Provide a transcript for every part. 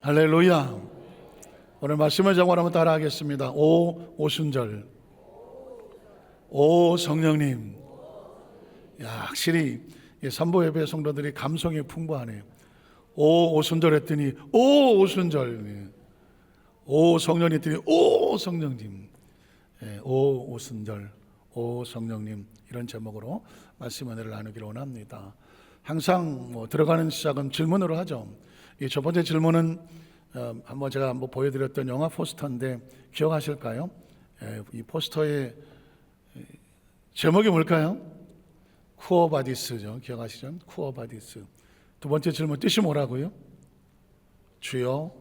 할렐루야. 오늘 말씀을 정말 따라 하겠습니다. 오 오순절, 오 성령님. 확실히 삼보 예배 성도들이 감성이 풍부하네요. 오 오순절 했더니 오 오순절, 오 성령 했더니 오 성령님, 오 오순절, 오 성령님, 이런 제목으로 말씀 은혜를 나누기를 원합니다. 항상 들어가는 시작은 질문으로 하죠. 이 첫 번째 질문은 한번 제가 보여드렸던 영화 포스터인데 기억하실까요? 이 포스터의 제목이 뭘까요? 쿠어바디스죠. 기억하시죠? 쿠어바디스. 두 번째 질문 뜻이 뭐라고요? 주여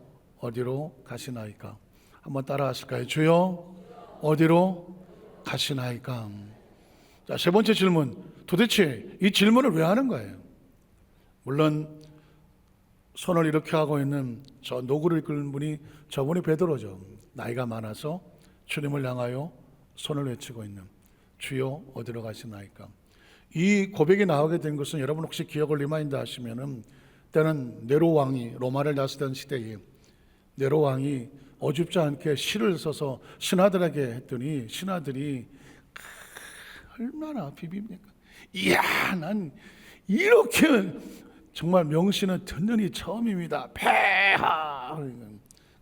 어디로 가시나이까? 한번 따라 하실까요? 주여 어디로 가시나이까? 자, 세 번째 질문, 도대체 이 질문을 왜 하는 거예요? 물론 손을 이렇게 하고 있는 저 노구를 이끄는 분이 저분이 베드로죠. 나이가 많아서 주님을 향하여 손을 외치고 있는 주여 어디로 가시나이까? 이 고백이 나오게 된 것은 여러분 혹시 기억을 리마인드 하시면은, 때는 네로 왕이 로마를 다스리던 시대에 네로 왕이 어줍지 않게 시를 써서 신하들에게 했더니 신하들이 얼마나 비빕니까? 이야, 난 이렇게 정말 명시는 듣는 이 처음입니다. 폐하.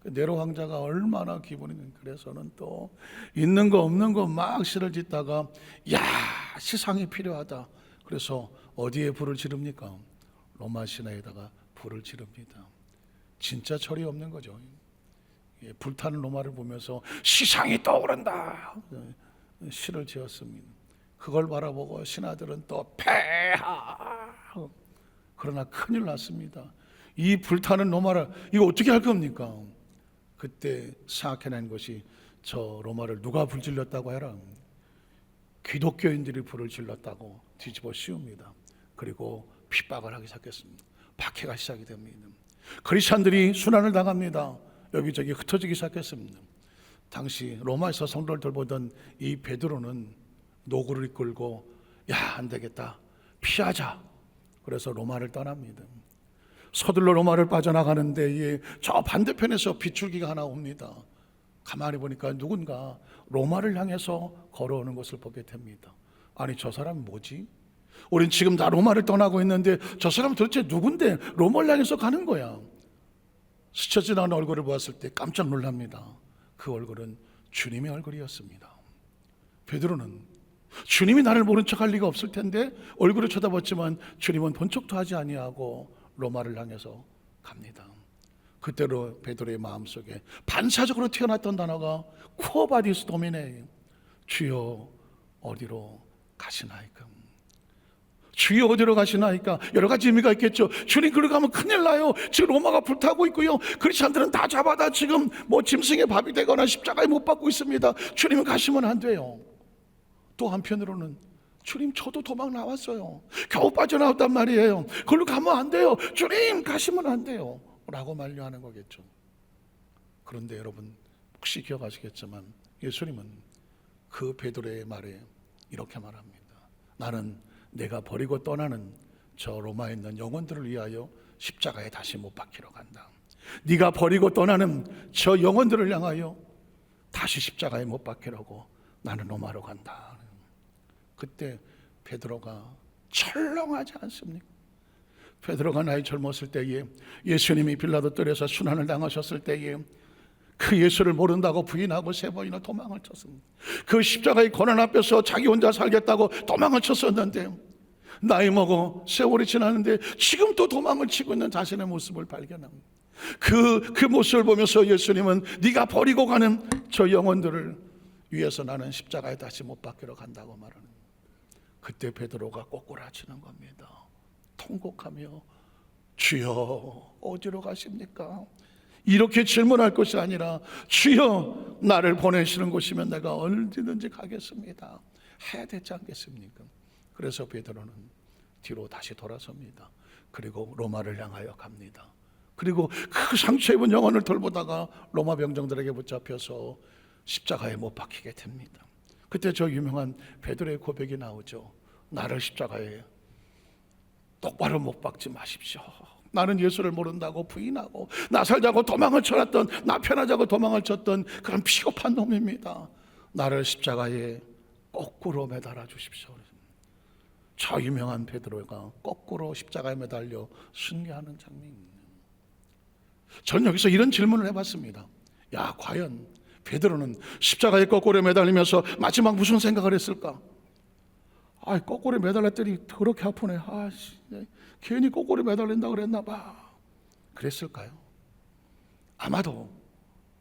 네로 왕자가 얼마나 기분이, 그래서는 또 있는 거 없는 거 막 시를 짓다가 야, 시상이 필요하다. 그래서 어디에 불을 지릅니까? 로마 시내에다가 불을 지릅니다. 진짜 철이 없는 거죠. 불타는 로마를 보면서 시상이 떠오른다. 시를 지었습니다. 그걸 바라보고 신하들은 또 폐하. 그러나 큰일 났습니다. 이 불타는 로마를 이거 어떻게 할 겁니까? 그때 생각해낸 것이, 저 로마를 누가 불질렀다고 해라? 기독교인들이 불을 질렀다고 뒤집어 씌웁니다. 그리고 핍박을 하기 시작했습니다. 박해가 시작이 됩니다. 크리스찬들이 순환을 당합니다. 여기저기 흩어지기 시작했습니다. 당시 로마에서 성도를 돌보던 이 베드로는 노구를 이끌고 야, 안 되겠다, 피하자. 그래서 로마를 떠납니다. 서둘러 로마를 빠져나가는데 저 반대편에서 비출기가 하나 옵니다. 가만히 보니까 누군가 로마를 향해서 걸어오는 것을 보게 됩니다. 아니, 저 사람은 뭐지? 우린 지금 다 로마를 떠나고 있는데 저 사람은 도대체 누군데 로마를 향해서 가는 거야? 스쳐 지나가는 얼굴을 보았을 때 깜짝 놀랍니다. 그 얼굴은 주님의 얼굴이었습니다. 베드로는 주님이 나를 모른 척할 리가 없을 텐데 얼굴을 쳐다봤지만 주님은 본 척도 하지 아니하고 로마를 향해서 갑니다. 그때로 베드로의 마음속에 반사적으로 튀어났던 단어가 쿠어바디스 도미네, 주여 어디로 가시나이까? 주여 어디로 가시나이까? 여러 가지 의미가 있겠죠. 주님, 그리 가면 큰일 나요. 지금 로마가 불타고 있고요, 크리스찬들은 다 잡아다 지금 짐승의 밥이 되거나 십자가에 못 박고 있습니다. 주님은 가시면 안 돼요. 또 한편으로는 주님, 저도 도망 나왔어요. 겨우 빠져나왔단 말이에요. 그걸로 가면 안 돼요. 주님, 가시면 안 돼요. 라고 만류하는 거겠죠. 그런데 여러분 혹시 기억하시겠지만 예수님은 그 베드로의 말에 이렇게 말합니다. 나는 내가 버리고 떠나는 저 로마에 있는 영혼들을 위하여 십자가에 다시 못 박히러 간다. 네가 버리고 떠나는 저 영혼들을 향하여 다시 십자가에 못 박히려고 나는 로마로 간다. 그때 베드로가 철렁하지 않습니까? 베드로가 나이 젊었을 때에, 예수님이 빌라도 뜰에서 순환을 당하셨을 때에 그 예수를 모른다고 부인하고 3번이나 도망을 쳤습니다. 그 십자가의 고난 앞에서 자기 혼자 살겠다고 도망을 쳤었는데, 나이 먹어 세월이 지났는데 지금 또 도망을 치고 있는 자신의 모습을 발견합니다. 그 모습을 보면서 예수님은 네가 버리고 가는 저 영혼들을 위해서 나는 십자가에 다시 못 박히러 간다고 말하는 거예요. 그때 베드로가 꼬꾸라치는 겁니다. 통곡하며 주여 어디로 가십니까? 이렇게 질문할 것이 아니라 주여 나를 보내시는 곳이면 내가 어디든지 가겠습니다 해야 되지 않겠습니까? 그래서 베드로는 뒤로 다시 돌아섭니다. 그리고 로마를 향하여 갑니다. 그리고 그 상처 입은 영혼을 돌보다가 로마 병정들에게 붙잡혀서 십자가에 못 박히게 됩니다. 그때 저 유명한 베드로의 고백이 나오죠. 나를 십자가에 똑바로 못 박지 마십시오. 나는 예수를 모른다고 부인하고 나 살자고 도망을 쳐놨던, 나 편하자고 도망을 쳤던 그런 비겁한 놈입니다. 나를 십자가에 거꾸로 매달아 주십시오. 저 유명한 베드로가 거꾸로 십자가에 매달려 순교하는 장면입니다. 저는 여기서 이런 질문을 해봤습니다. 야, 과연 베드로는 십자가에 거꾸로 매달리면서 마지막 무슨 생각을 했을까? 거꾸로 매달렸더니 그렇게 아프네. 괜히 거꾸로 매달린다고 그랬나 봐. 그랬을까요? 아마도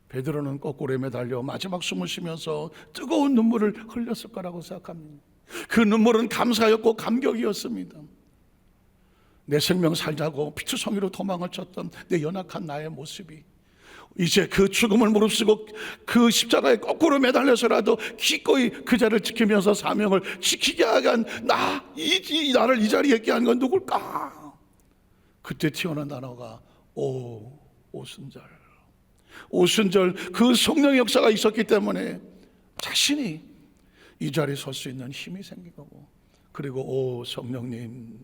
베드로는 거꾸로 매달려 마지막 숨을 쉬면서 뜨거운 눈물을 흘렸을 거라고 생각합니다. 그 눈물은 감사였고 감격이었습니다. 내 생명 살자고 피투성이로 도망을 쳤던 내 연약한 나의 모습이 이제 그 죽음을 무릅쓰고 그 십자가에 거꾸로 매달려서라도 기꺼이 그 자리를 지키면서 사명을 지키게 한 나를 이 자리에 있게 한 건 누굴까? 그때 튀어나온 단어가 오순절. 오순절, 그 성령의 역사가 있었기 때문에 자신이 이 자리에 설 수 있는 힘이 생긴 거고, 그리고 성령님,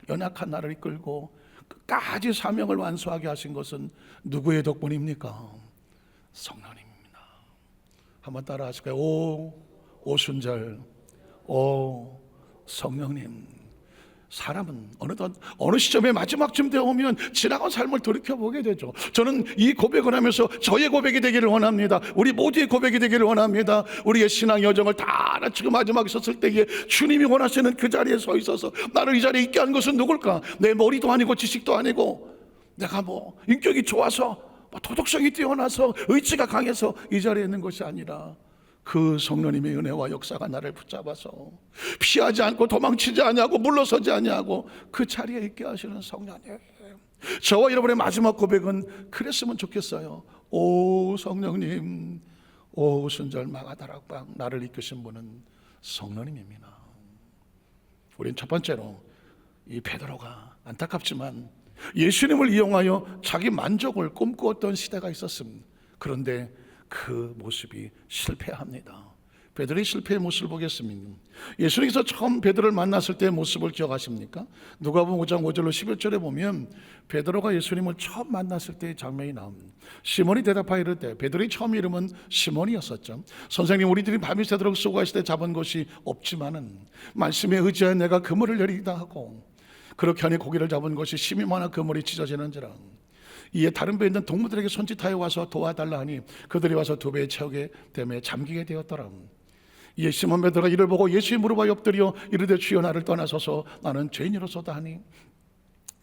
연약한 나를 이끌고 끝까지 사명을 완수하게 하신 것은 누구의 덕분입니까? 성령님입니다. 한번 따라 하실까요? 오순절, 성령님. 사람은 어느 시점에 마지막쯤 되어오면 지나간 삶을 돌이켜보게 되죠. 저는 이 고백을 하면서 저의 고백이 되기를 원합니다. 우리 모두의 고백이 되기를 원합니다. 우리의 신앙 여정을 다 지금 마지막에 섰을 때에 주님이 원하시는 그 자리에 서 있어서 나를 이 자리에 있게 한 것은 누굴까? 내 머리도 아니고 지식도 아니고 내가 인격이 좋아서 도덕성이 뛰어나서 의지가 강해서 이 자리에 있는 것이 아니라 그 성령님의 은혜와 역사가 나를 붙잡아서 피하지 않고 도망치지 아니하고 물러서지 아니하고 그 자리에 있게 하시는 성령님. 저와 여러분의 마지막 고백은 그랬으면 좋겠어요. 오 성령님, 오 순절 마가다락방, 나를 이끄신 분은 성령님입니다. 우린 첫 번째로 이 베드로가 안타깝지만 예수님을 이용하여 자기 만족을 꿈꾸었던 시대가 있었습니다. 그런데 그 모습이 실패합니다. 베드로의 실패의 모습을 보겠습니다. 예수님께서 처음 베드로를 만났을 때의 모습을 기억하십니까? 누가복음 5장 5절로 11절에 보면 베드로가 예수님을 처음 만났을 때의 장면이 나옵니다. 시몬이 대답하여 이르되, 베드로의 처음 이름은 시몬이었었죠. 선생님, 우리들이 밤이 새도록 수고했을 때 잡은 것이 없지만은 말씀에 의지하여 내가 그물을 내리다 하고 그렇게 하니 고기를 잡은 것이 심히 많아 그물이 찢어지는지라. 이에 다른 배에 있는 동무들에게 손짓하여 와서 도와달라 하니 그들이 와서 두 배에 채우게 되매 잠기게 되었더라. 이에 시몬 베드로가 이를 보고 예수의 무릎에 엎드려 이르되 주여 나를 떠나소서 나는 죄인이로소다 하니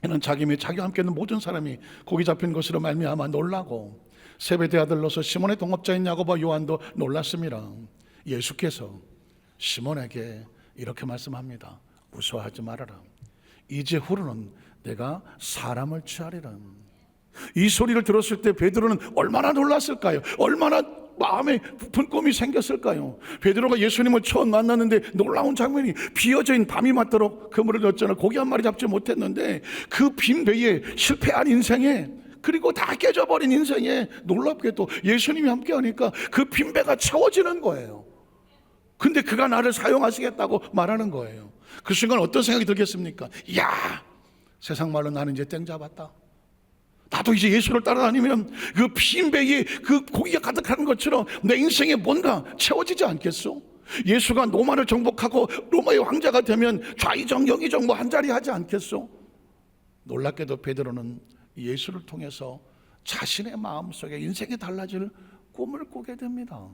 이는 자기 및 자기와 함께 있는 모든 사람이 고기 잡힌 것으로 말미암아 놀라고 세베대 아들로서 시몬의 동업자인 야고보와 요한도 놀랐습니다. 예수께서 시몬에게 이렇게 말씀합니다. 무서워하지 말아라. 이제 후로는 내가 사람을 취하리라. 이 소리를 들었을 때 베드로는 얼마나 놀랐을까요? 얼마나 마음에 불금이 생겼을까요? 베드로가 예수님을 처음 만났는데 놀라운 장면이 비어진 밤이 맞도록 그물을 넣었잖아요. 고기 한 마리 잡지 못했는데 그 빈 배에 실패한 인생에, 그리고 다 깨져버린 인생에 놀랍게도 예수님이 함께 하니까 그 빈 배가 채워지는 거예요. 근데 그가 나를 사용하시겠다고 말하는 거예요. 그 순간 어떤 생각이 들겠습니까? 야, 세상 말로 나는 이제 땡 잡았다. 나도 이제 예수를 따라다니면 그 빈 배에 그 고기가 가득한 것처럼 내 인생에 뭔가 채워지지 않겠소? 예수가 로마를 정복하고 로마의 황제가 되면 좌의정 영의정 한 자리 하지 않겠소? 놀랍게도 베드로는 예수를 통해서 자신의 마음속에 인생이 달라질 꿈을 꾸게 됩니다.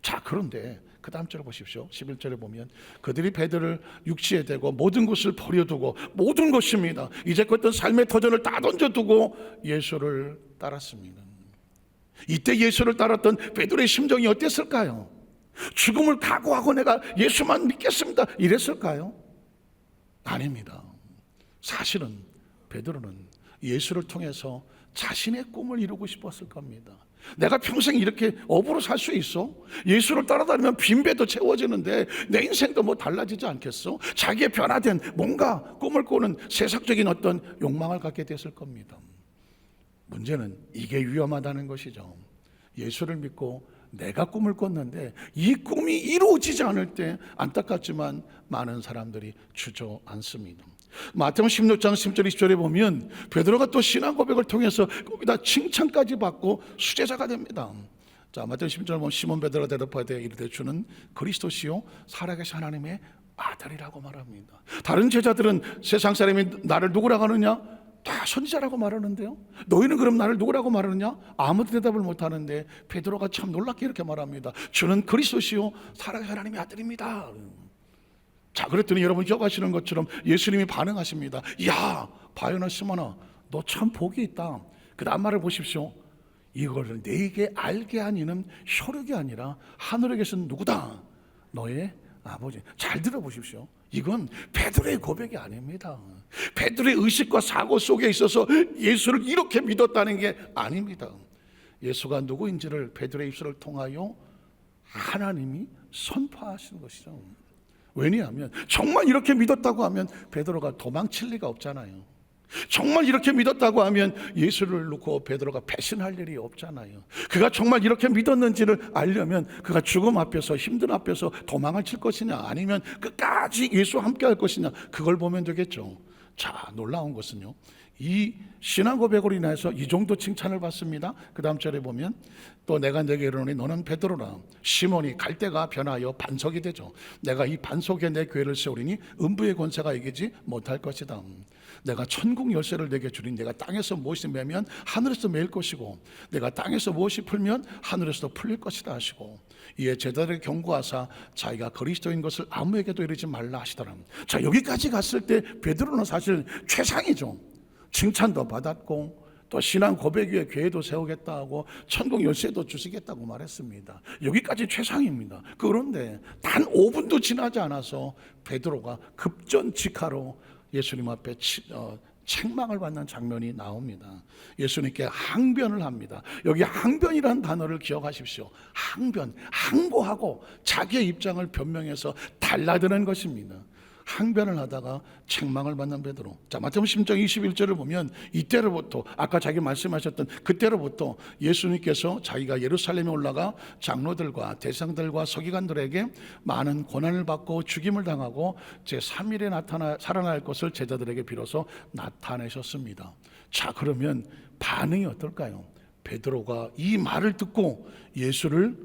자, 그런데 그 다음 절을 보십시오. 11절에 보면 그들이 베드로를 육지에 대고 모든 것을 버려두고, 모든 것입니다, 이제껏 어떤 삶의 터전을 다 던져두고 예수를 따랐습니다. 이때 예수를 따랐던 베드로의 심정이 어땠을까요? 죽음을 각오하고 내가 예수만 믿겠습니다 이랬을까요? 아닙니다. 사실은 베드로는 예수를 통해서 자신의 꿈을 이루고 싶었을 겁니다. 내가 평생 이렇게 업으로 살 수 있어? 예수를 따라다니면 빈배도 채워지는데 내 인생도 달라지지 않겠어? 자기의 변화된 뭔가 꿈을 꾸는 세상적인 어떤 욕망을 갖게 됐을 겁니다. 문제는 이게 위험하다는 것이죠. 예수를 믿고 내가 꿈을 꿨는데 이 꿈이 이루어지지 않을 때 안타깝지만 많은 사람들이 주저앉습니다. 마태복음 16장 10절 20절에 보면 베드로가 또 신앙 고백을 통해서 거기다 칭찬까지 받고 수제자가 됩니다. 자, 마태복음 10절 보면 시몬 베드로가 대답하되 이르되 주는 그리스도시요 살아계신 하나님의 아들이라고 말합니다. 다른 제자들은 세상 사람이 나를 누구라고 하느냐? 다 선지자라고 말하는데요. 너희는 그럼 나를 누구라고 말하느냐? 아무도 대답을 못하는데 베드로가 참 놀랍게 이렇게 말합니다. 주는 그리스도시요 살아계신 하나님의 아들입니다. 자, 그랬더니 여러분 기억하시는 것처럼 예수님이 반응하십니다. 야, 바요나 시몬아, 너 참 복이 있다. 그 다음 말을 보십시오. 이거를 네게 알게 한 이는 혈육이 아니라 하늘에 계신 누구다? 너의 아버지. 잘 들어보십시오. 이건 베드로의 고백이 아닙니다. 베드로의 의식과 사고 속에 있어서 예수를 이렇게 믿었다는 게 아닙니다. 예수가 누구인지를 베드로의 입술을 통하여 하나님이 선포하시는 것이죠. 왜냐하면 정말 이렇게 믿었다고 하면 베드로가 도망칠 리가 없잖아요. 정말 이렇게 믿었다고 하면 예수를 놓고 베드로가 배신할 일이 없잖아요. 그가 정말 이렇게 믿었는지를 알려면 그가 죽음 앞에서 힘든 앞에서 도망을 칠 것이냐 아니면 끝까지 예수와 함께 할 것이냐 그걸 보면 되겠죠. 자, 놀라운 것은요, 이 신앙 고백으로 인해서 이 정도 칭찬을 받습니다. 그 다음 절에 보면 또 내가 네게 이르노니 너는 베드로라. 시몬이 갈대가 변하여 반석이 되죠. 내가 이 반석에 내 교회를 세우리니 음부의 권세가 이기지 못할 것이다. 내가 천국 열쇠를 내게 주리니 내가 땅에서 무엇이 매면 하늘에서 매일 것이고 내가 땅에서 무엇이 풀면 하늘에서 풀릴 것이다 하시고 이에 제자들에게 경고하사 자기가 그리스도인 것을 아무에게도 이르지 말라 하시더라. 자, 여기까지 갔을 때 베드로는 사실 최상이죠. 칭찬도 받았고 또 신앙 고백 위에 교회도 세우겠다 하고 천국 열쇠도 주시겠다고 말했습니다. 여기까지 최상입니다. 그런데 단 5분도 지나지 않아서 베드로가 급전직하로 예수님 앞에 책망을 받는 장면이 나옵니다. 예수님께 항변을 합니다. 여기 항변이라는 단어를 기억하십시오. 항변, 항고하고 자기의 입장을 변명해서 달라드는 것입니다. 항변을 하다가 책망을 받는 베드로. 자, 마태복음 10장 21절을 보면 이때로부터 아까 자기 말씀하셨던 그때로부터 예수님께서 자기가 예루살렘에 올라가 장로들과 대상들과 서기관들에게 많은 고난을 받고 죽임을 당하고 제3일에 살아날 것을 제자들에게 비로소 나타내셨습니다. 자, 그러면 반응이 어떨까요? 베드로가 이 말을 듣고 예수를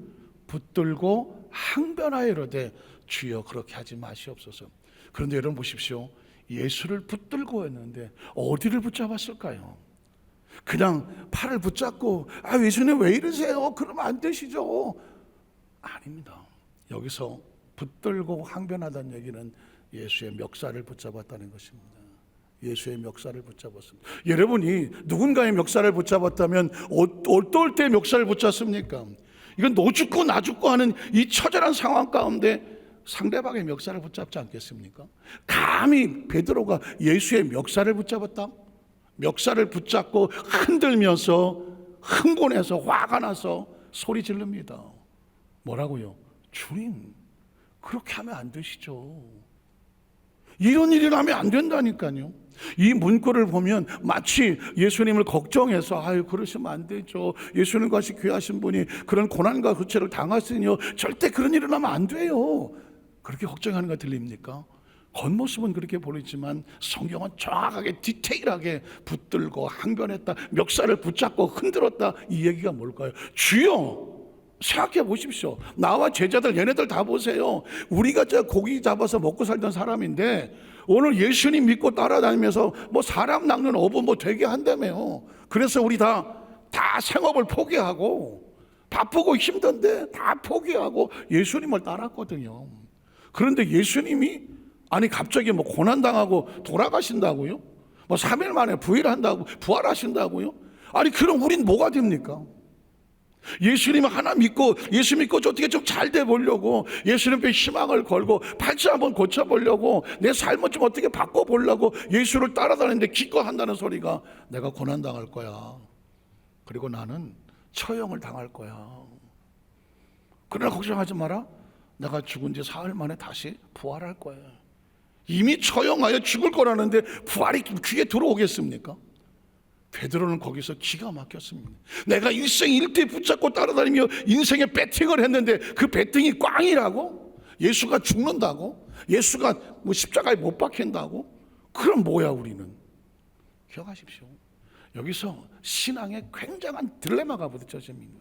붙들고 항변하여 이르되 주여 그렇게 하지 마시옵소서. 그런데 여러분 보십시오. 예수를 붙들고 했는데 어디를 붙잡았을까요? 그냥 팔을 붙잡고 예수님 왜 이러세요? 그러면 안 되시죠. 아닙니다. 여기서 붙들고 항변하다는 얘기는 예수의 멱살을 붙잡았다는 것입니다. 예수의 멱살을 붙잡았습니다. 여러분이 누군가의 멱살을 붙잡았다면 어떨 때 멱살을 붙잡습니까? 이건 너 죽고 나 죽고 하는 이 처절한 상황 가운데 상대방의 멱살을 붙잡지 않겠습니까? 감히 베드로가 예수의 멱살을 붙잡았다? 멱살을 붙잡고 흔들면서 흥분해서 화가 나서 소리 지릅니다. 뭐라고요? 주님, 그렇게 하면 안 되시죠. 이런 일이 하면 안 된다니까요. 이 문구를 보면 마치 예수님을 걱정해서 그러시면 안 되죠. 예수님과 같이 귀하신 분이 그런 고난과 구체를 당하시니요 절대 그런 일은 하면 안 돼요. 그렇게 걱정하는 거 들립니까? 겉모습은 그렇게 보이지만 성경은 정확하게 디테일하게 붙들고 항변했다, 멱살을 붙잡고 흔들었다, 이 얘기가 뭘까요? 주여, 생각해 보십시오. 나와 제자들 얘네들 다 보세요. 우리가 고기 잡아서 먹고 살던 사람인데 오늘 예수님 믿고 따라다니면서 사람 낚는 어부 되게 한다며요. 그래서 우리 다 생업을 포기하고 바쁘고 힘든데 다 포기하고 예수님을 따랐거든요. 그런데 예수님이 갑자기 고난당하고 돌아가신다고요? 3일 만에 부활하신다고요? 그럼 우린 뭐가 됩니까? 예수님 하나 믿고 예수 믿고 어떻게 좀 잘 돼 보려고 예수님께 희망을 걸고 팔찌 한번 고쳐보려고 내 삶을 좀 어떻게 바꿔보려고 예수를 따라다니는데 기껏한다는 소리가 내가 고난당할 거야. 그리고 나는 처형을 당할 거야. 그러나 걱정하지 마라. 내가 죽은 지 사흘 만에 다시 부활할 거야. 이미 처형하여 죽을 거라는데 부활이 귀에 들어오겠습니까? 베드로는 거기서 기가 막혔습니다. 내가 일생 일대 붙잡고 따라다니며 인생에 배팅을 했는데 그 배팅이 꽝이라고? 예수가 죽는다고? 예수가 십자가에 못 박힌다고? 그럼 뭐야 우리는? 기억하십시오. 여기서 신앙에 굉장한 딜레마가 부딪혀집니다.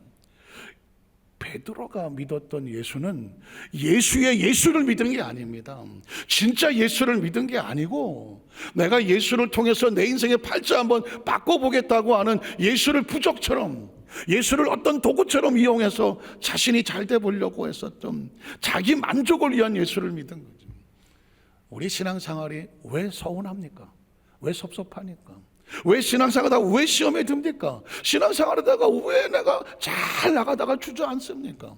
베드로가 믿었던 예수는 예수의 예수를 믿은 게 아닙니다. 진짜 예수를 믿은 게 아니고 내가 예수를 통해서 내 인생의 팔자 한번 바꿔보겠다고 하는 예수를 부적처럼, 예수를 어떤 도구처럼 이용해서 자신이 잘 돼 보려고 했었던 자기 만족을 위한 예수를 믿은 거죠. 우리 신앙생활이 왜 서운합니까? 왜 섭섭하니까? 왜 신앙생활하다가 왜 시험에 듭니까? 신앙생활하다가 왜 내가 잘 나가다가 주저앉습니까?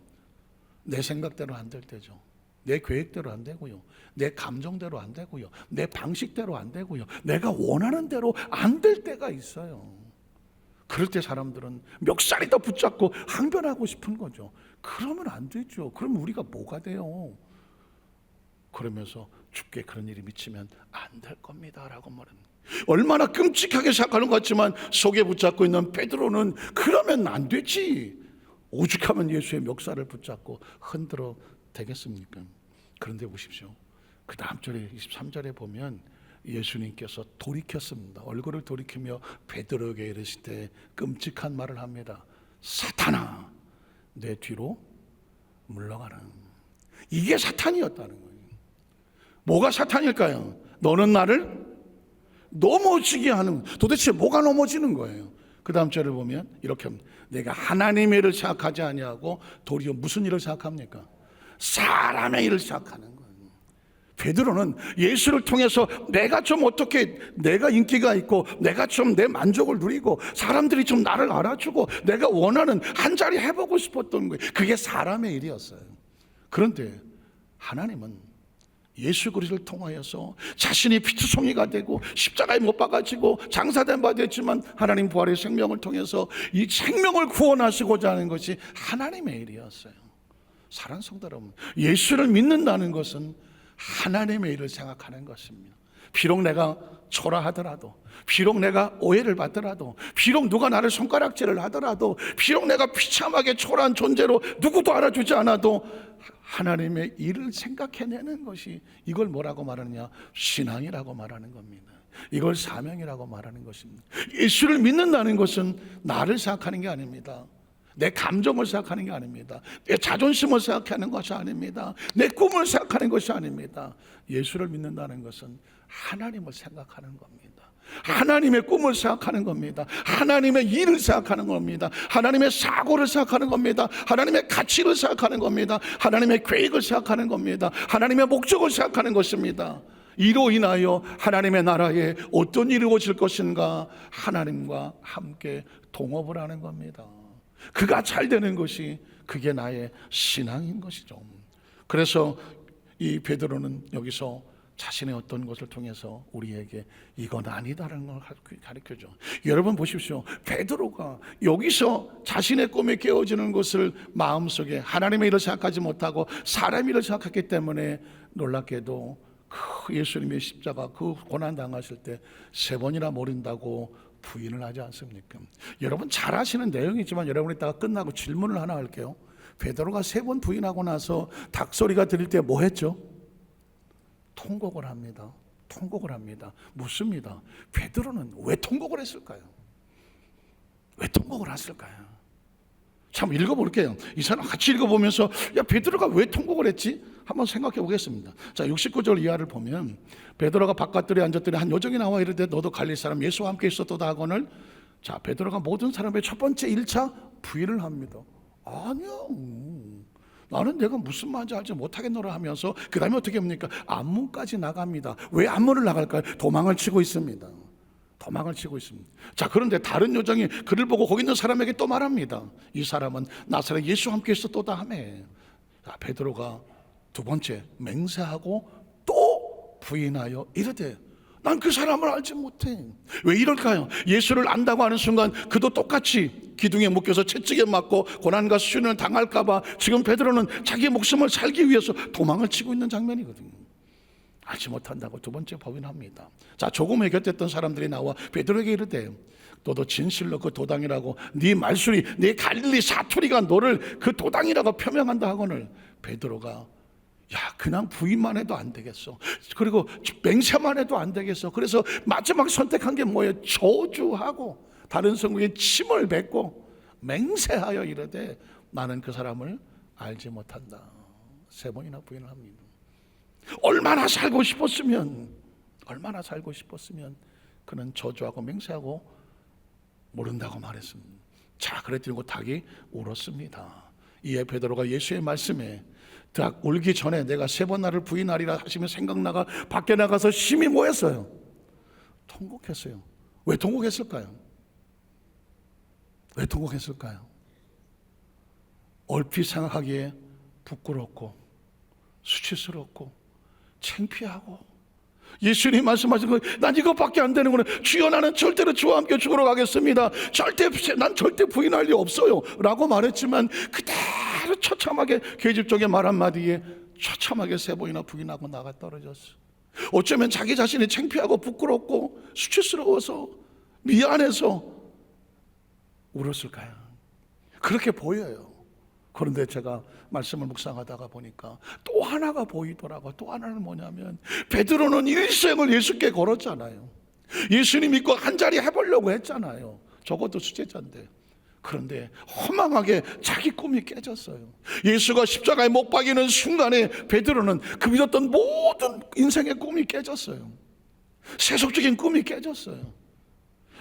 내 생각대로 안 될 때죠. 내 계획대로 안 되고요, 내 감정대로 안 되고요, 내 방식대로 안 되고요, 내가 원하는 대로 안 될 때가 있어요. 그럴 때 사람들은 멱살이 더 붙잡고 항변하고 싶은 거죠. 그러면 안 되죠. 그러면 우리가 뭐가 돼요? 그러면서 주께 그런 일이 미치면 안 될 겁니다 라고 말합니다. 얼마나 끔찍하게 생각하는 것 같지만 속에 붙잡고 있는 베드로는 그러면 안 되지, 오죽하면 예수의 멱살을 붙잡고 흔들어 대겠습니까? 그런데 보십시오, 그 다음 절에 23절에 보면 예수님께서 돌이켰습니다. 얼굴을 돌이키며 베드로에게 이르시되 끔찍한 말을 합니다. 사탄아, 내 뒤로 물러가라. 이게 사탄이었다는 거예요. 뭐가 사탄일까요? 너는 나를 넘어지게 하는, 도대체 뭐가 넘어지는 거예요? 그 다음 절을 보면 이렇게 합니다. 내가 하나님의 일을 생각하지 아니하고 도리어 무슨 일을 생각합니까? 사람의 일을 생각하는 거예요. 베드로는 예수를 통해서 내가 좀 어떻게, 내가 인기가 있고 내가 좀 내 만족을 누리고 사람들이 좀 나를 알아주고 내가 원하는 한 자리 해보고 싶었던 거예요. 그게 사람의 일이었어요. 그런데 하나님은 예수 그리스도를 통하여서 자신이 피투성이가 되고 십자가에 못 박아지고 장사된 바 됐지만 하나님 부활의 생명을 통해서 이 생명을 구원하시고자 하는 것이 하나님의 일이었어요. 사랑하는 성도 여러분, 예수를 믿는다는 것은 하나님의 일을 생각하는 것입니다. 비록 내가 초라하더라도, 비록 내가 오해를 받더라도, 비록 누가 나를 손가락질을 하더라도, 비록 내가 비참하게 초라한 존재로 누구도 알아주지 않아도 하나님의 일을 생각해내는 것이, 이걸 뭐라고 말하느냐? 신앙이라고 말하는 겁니다. 이걸 사명이라고 말하는 것입니다. 예수를 믿는다는 것은 나를 생각하는 게 아닙니다. 내 감정을 생각하는 게 아닙니다. 내 자존심을 생각하는 것이 아닙니다. 내 꿈을 생각하는 것이 아닙니다. 예수를 믿는다는 것은 하나님을 생각하는 겁니다. 하나님의 꿈을 생각하는 겁니다. 하나님의 일을 생각하는 겁니다. 하나님의 사고를 생각하는 겁니다. 하나님의 가치를 생각하는 겁니다. 하나님의 계획을 생각하는 겁니다. 하나님의 목적을 생각하는 것입니다. 이로 인하여 하나님의 나라에 어떤 일이 이루어질 것인가, 하나님과 함께 동업을 하는 겁니다. 그가 잘 되는 것이, 그게 나의 신앙인 것이죠. 그래서 이 베드로는 여기서 자신의 어떤 것을 통해서 우리에게 이건 아니다라는 걸 가르쳐줘. 여러분 보십시오. 베드로가 여기서 자신의 꿈에 깨어지는 것을 마음속에 하나님의 일을 생각하지 못하고 사람의 일을 생각했기 때문에 놀랍게도 그 예수님의 십자가 그 고난 당하실 때 3번이나 모른다고 부인을 하지 않습니까? 여러분 잘 아시는 내용이지만 여러분 이따가 끝나고 질문을 하나 할게요. 베드로가 3번 부인하고 나서 닭소리가 들릴 때 뭐 했죠? 통곡을 합니다. 통곡을 합니다. 묻습니다. 베드로는 왜 통곡을 했을까요? 왜 통곡을 했을까요? 참 읽어볼게요. 이 사람 같이 읽어보면서 야 베드로가 왜 통곡을 했지? 한번 생각해 보겠습니다. 자 69절 이하를 보면 베드로가 바깥들에 앉았더니 한 요정이 나와 이르되 너도 갈릴 사람 예수와 함께 있었도다 하거늘. 자 베드로가 모든 사람의 첫 번째 1차 부인을 합니다. 아니요, 나는 내가 무슨 말인지 알지 못하겠노라 하면서 그 다음에 어떻게 합니까? 안문까지 나갑니다. 왜 안문을 나갈까요? 도망을 치고 있습니다. 도망을 치고 있습니다. 자 그런데 다른 요정이 그를 보고 거기 있는 사람에게 또 말합니다. 이 사람은 나사렛 예수와 함께 있었도다 하며. 자 베드로가 두 번째 맹세하고 또 부인하여 이르되 난 그 사람을 알지 못해. 왜 이럴까요? 예수를 안다고 하는 순간 그도 똑같이 기둥에 묶여서 채찍에 맞고 고난과 수련을 당할까 봐 지금 베드로는 자기 목숨을 살기 위해서 도망을 치고 있는 장면이거든요. 알지 못한다고 두 번째 부인합니다. 자 조금 해결됐던 사람들이 나와 베드로에게 이르되 너도 진실로 그 도당이라고 네 말술이 네 갈릴리 사투리가 너를 그 도당이라고 표명한다 하거늘. 베드로가 야, 그냥 부인만 해도 안 되겠어. 그리고 맹세만 해도 안 되겠어. 그래서 마지막 선택한 게 뭐예요? 저주하고 다른 성경에 침을 뱉고 맹세하여 이르되 나는 그 사람을 알지 못한다. 3번이나 부인을 합니다. 얼마나 살고 싶었으면 그는 저주하고 맹세하고 모른다고 말했습니다. 자, 그랬더니 닭이 울었습니다. 이에 베드로가 예수의 말씀에 닭 울기 전에 내가 3번 나를 부인하리라 하시면 생각나가 밖에 나가서 심히 뭐했어요? 통곡했어요. 왜 통곡했을까요? 왜 통곡했을까요? 얼핏 생각하기에 부끄럽고 수치스럽고 창피하고, 예수님 말씀하신 거, 난 이것밖에 안 되는구나. 주여, 나는 절대로 주와 함께 죽으러 가겠습니다. 난 절대 부인할 리 없어요 라고 말했지만 그대로 처참하게 계집종의 말 한마디에 처참하게 3번이나 부인하고 나가 떨어졌어. 어쩌면 자기 자신이 창피하고 부끄럽고 수치스러워서 미안해서 울었을까요? 그렇게 보여요. 그런데 제가 말씀을 묵상하다가 보니까 또 하나가 보이더라고요. 또 하나는 뭐냐면, 베드로는 일생을 예수께 걸었잖아요. 예수님 믿고 한 자리 해보려고 했잖아요. 적어도 수제자인데. 그런데 허망하게 자기 꿈이 깨졌어요. 예수가 십자가에 못 박이는 순간에 베드로는 그 믿었던 모든 인생의 꿈이 깨졌어요. 세속적인 꿈이 깨졌어요.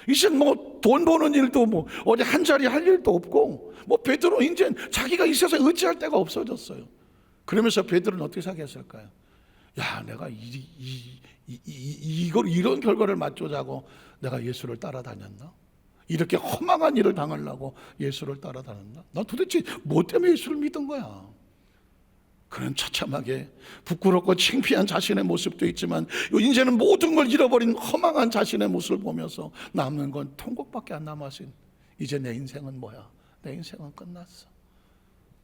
이제 뭐 돈 버는 일도 뭐 어디 한 자리 할 일도 없고, 뭐 베드로 이제 자기가 이 세상에 의지할 데가 없어졌어요. 그러면서 베드로는 어떻게 생각했을까요? 야, 내가 이런 결과를 맞추자고 내가 예수를 따라다녔나? 이렇게 허망한 일을 당하려고 예수를 따라다녔나? 난 도대체 뭐 때문에 예수를 믿은 거야? 그는 처참하게 부끄럽고 창피한 자신의 모습도 있지만 이제는 모든 걸 잃어버린 허망한 자신의 모습을 보면서 남는 건 통곡밖에 안 남았어. 이제 내 인생은 뭐야? 내 인생은 끝났어.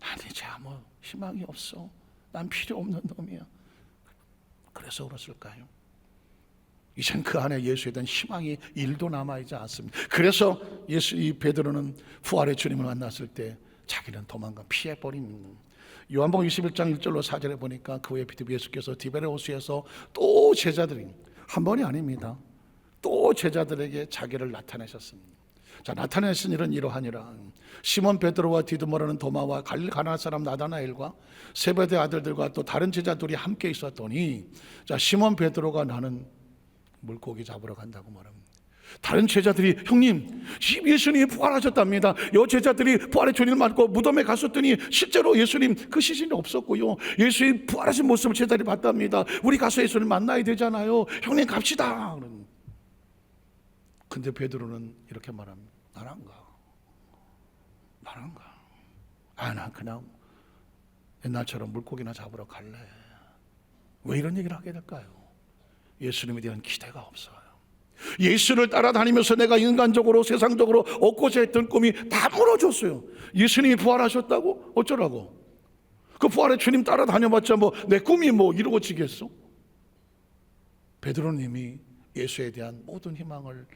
난 이제 아무 희망이 없어. 난 필요 없는 놈이야. 그래서 울었을까요? 이젠 그 안에 예수에 대한 희망이 1도 남아있지 않습니다. 그래서 이 베드로는 부활의 주님을 만났을 때 자기는 도망가 피해버립니다. 요한복음 21장 1절로 4절에 보니까 그 후에 예수께서 디베레호스에서 또 제자들이, 한 번이 아닙니다, 또 제자들에게 자기를 나타내셨습니다. 자, 나타내신 일은 이러하니라. 시몬 베드로와 디두모라는 도마와 갈릴 가나 사람 나다나엘과 세베대 아들들과 또 다른 제자들이 함께 있었더니, 자, 시몬 베드로가 나는 물고기 잡으러 간다고 말합니다. 다른 제자들이, 형님, 예수님이 부활하셨답니다. 여 제자들이 부활의 주님을 맞고 무덤에 갔었더니 실제로 예수님 그 시신이 없었고요, 예수님 부활하신 모습을 제자들이 봤답니다. 우리 가서 예수님 만나야 되잖아요. 형님 갑시다. 근데 베드로는 이렇게 말합니다. 난 안 가. 난 그냥 옛날처럼 물고기나 잡으러 갈래. 왜 이런 얘기를 하게 될까요? 예수님에 대한 기대가 없어요. 예수를 따라다니면서 내가 인간적으로 세상적으로 얻고자 했던 꿈이 다 무너졌어요. 예수님이 부활하셨다고? 어쩌라고? 그 부활의 주님 따라다녀봤자 뭐 내 꿈이 뭐 이루어지겠어? 베드로는 이미 예수에 대한 모든 희망을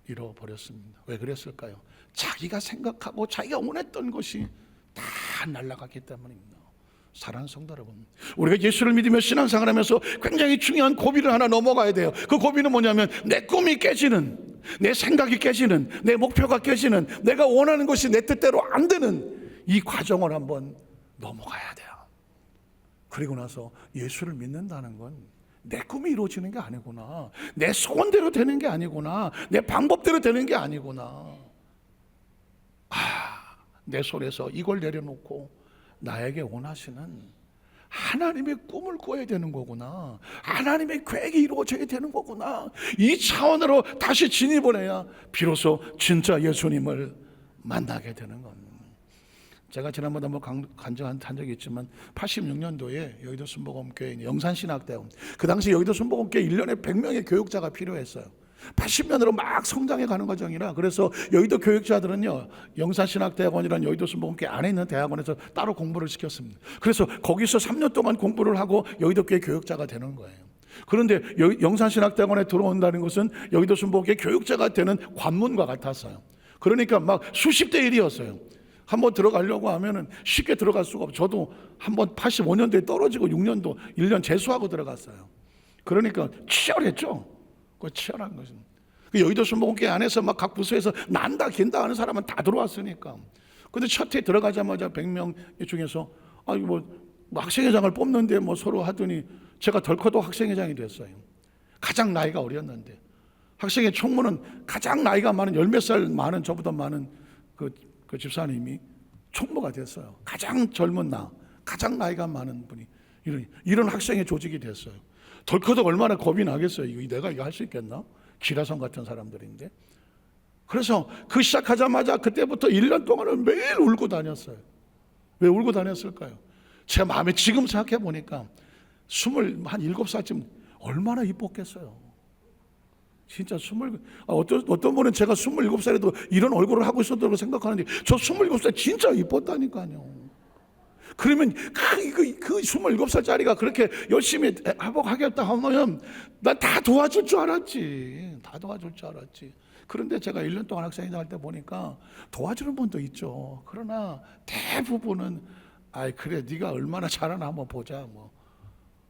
잃어버렸습니다. 왜 그랬을까요? 자기가 생각하고 자기가 원했던 것이 다 날아갔기 때문입니다. 사랑하는 성도 여러분, 우리가 예수를 믿으며 신앙생활 하면서 굉장히 중요한 고비를 하나 넘어가야 돼요. 그 고비는 뭐냐면 내 꿈이 깨지는, 내 생각이 깨지는, 내 목표가 깨지는, 내가 원하는 것이 내 뜻대로 안 되는 이 과정을 한번 넘어가야 돼요. 그리고 나서 예수를 믿는다는 건 내 꿈이 이루어지는 게 아니구나, 내 소원대로 되는 게 아니구나, 내 방법대로 되는 게 아니구나. 내 손에서 이걸 내려놓고 나에게 원하시는 하나님의 꿈을 꿔야 되는 거구나, 하나님의 계획이 이루어져야 되는 거구나, 이 차원으로 다시 진입을 해야 비로소 진짜 예수님을 만나게 되는 겁니다. 제가 지난번에 한번 간증한 적이 있지만 86년도에 여의도 순복음교회 영산신학대학원, 그 당시 여의도 순복음교회 1년에 100명의 교육자가 필요했어요. 80년으로 막 성장해 가는 과정이라, 그래서 여의도 교육자들은요, 영산신학대학원이라는 여의도 순복음교회 안에 있는 대학원에서 따로 공부를 시켰습니다. 그래서 거기서 3년 동안 공부를 하고 여의도 교회 교육자가 되는 거예요. 그런데 영산신학대학원에 들어온다는 것은 여의도 순복음교회 교육자가 되는 관문과 같았어요. 그러니까 막 수십 대 1이었어요. 한번 들어가려고 하면은 쉽게 들어갈 수가 없어요. 저도 한번 85년도에 떨어지고 6년도 1년 재수하고 들어갔어요. 그러니까 치열했죠. 그 치열한 것은. 여의도 순복음교회 안에서 막 각 부서에서 난다 긴다 하는 사람은 다 들어왔으니까. 근데 첫 해 들어가자마자 100명 중에서 뭐 학생회장을 뽑는데 뭐 서로 하더니 제가 덜커도 학생회장이 됐어요. 가장 나이가 어렸는데. 학생회 총무는 가장 나이가 많은 열몇 살 많은 저보다 많은 그 집사님이 총무가 됐어요. 가장 젊은 가장 나이가 많은 분이 이런 학생회 조직이 됐어요. 덜커도 얼마나 겁이 나겠어요. 내가 이거 할 수 있겠나? 기라성 같은 사람들인데. 그래서 그 시작하자마자 그때부터 1년 동안은 매일 울고 다녔어요. 왜 울고 다녔을까요? 제 마음에 지금 생각해 보니까 27살쯤 얼마나 이뻤겠어요. 진짜 어떤 분은 제가 27살에도 이런 얼굴을 하고 있었다고 생각하는데 저 27살 진짜 이뻤다니까요. 그러면 그 27살짜리가 그렇게 열심히 회복하겠다 하면 난 다 도와줄 줄 알았지. 다 도와줄 줄 알았지. 그런데 제가 1년 동안 학생회장 할 때 보니까 도와주는 분도 있죠. 그러나 대부분은 그래 네가 얼마나 잘하나 한번 보자. 뭐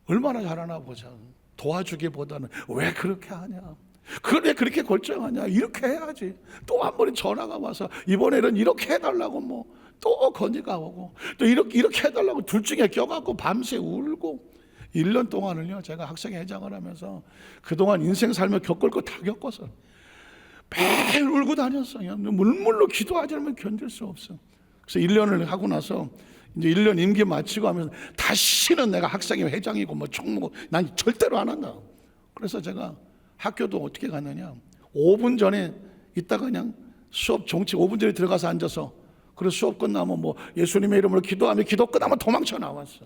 얼마나 잘하나 보자. 도와주기보다는 왜 그렇게 하냐. 그래 그렇게 결정하냐. 이렇게 해야지. 또 한 번에 전화가 와서 이번에는 이렇게 해달라고 뭐 또 건의가 오고 또 이렇게 해달라고 둘 중에 껴갖고 밤새 울고 1년 동안을요 제가 학생회장을 하면서 그동안 인생 살며 겪을 거 다 겪어서 매일 울고 다녔어요. 물물로 기도하지 않으면 견딜 수 없어. 그래서 1년을 하고 나서 이제 1년 임기 마치고 하면서 다시는 내가 학생회 회장이고 뭐 총무고 난 절대로 안 한다. 그래서 제가 학교도 어떻게 갔느냐 5분 전에 있다가 그냥 수업 종치 5분 전에 들어가서 앉아서 그래서 수업 끝나면 뭐 예수님의 이름으로 기도하며 기도 끝나면 도망쳐 나왔어.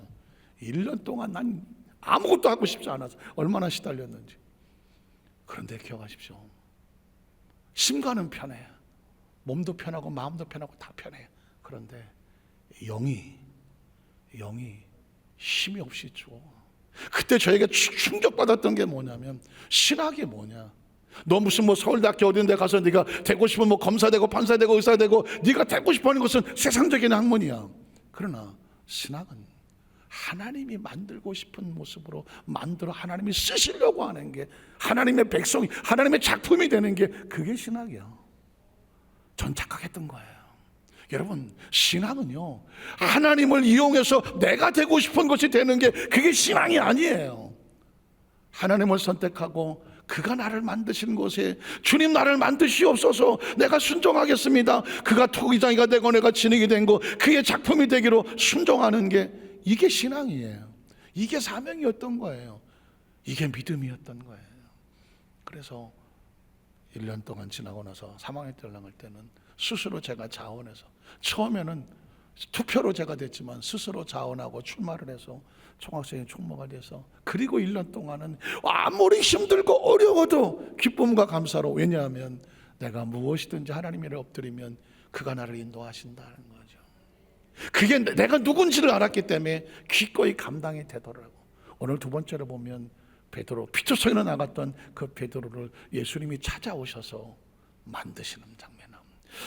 1년 동안 난 아무것도 하고 싶지 않아서 얼마나 시달렸는지. 그런데 기억하십시오. 심가는 편해. 몸도 편하고 마음도 편하고 다 편해. 그런데 영이 힘이 없이 죽어. 그때 저에게 충격받았던 게 뭐냐면 신학이 뭐냐. 너 무슨 뭐 서울대학교 어디 데 가서 네가 되고 싶은 뭐 검사 되고 판사 되고 의사 되고 네가 되고 싶어하는 것은 세상적인 학문이야. 그러나 신학은 하나님이 만들고 싶은 모습으로 만들어 하나님이 쓰시려고 하는 게 하나님의 백성이 하나님의 작품이 되는 게 그게 신학이야. 전 착각했던 거예요. 여러분 신앙은요 하나님을 이용해서 내가 되고 싶은 것이 되는 게 그게 신앙이 아니에요. 하나님을 선택하고 그가 나를 만드신 곳에 주님 나를 만드시옵소서 내가 순종하겠습니다. 그가 토기장이가 되고 내가 진흙이 된 거 그의 작품이 되기로 순종하는 게 이게 신앙이에요. 이게 사명이었던 거예요. 이게 믿음이었던 거예요. 그래서 1년 동안 지나고 나서 3학년 때 올라갈 때는 스스로 제가 자원해서 처음에는 투표로 제가 됐지만 스스로 자원하고 출마를 해서 총학생회 총무가 돼서 그리고 1년 동안은 아무리 힘들고 어려워도 기쁨과 감사로 왜냐하면 내가 무엇이든지 하나님을 엎드리면 그가 나를 인도하신다는 거죠. 그게 내가 누군지를 알았기 때문에 기꺼이 감당이 되더라고. 오늘 두 번째로 보면 베드로 피투성이로 나갔던 그 베드로를 예수님이 찾아오셔서 만드시는 장면.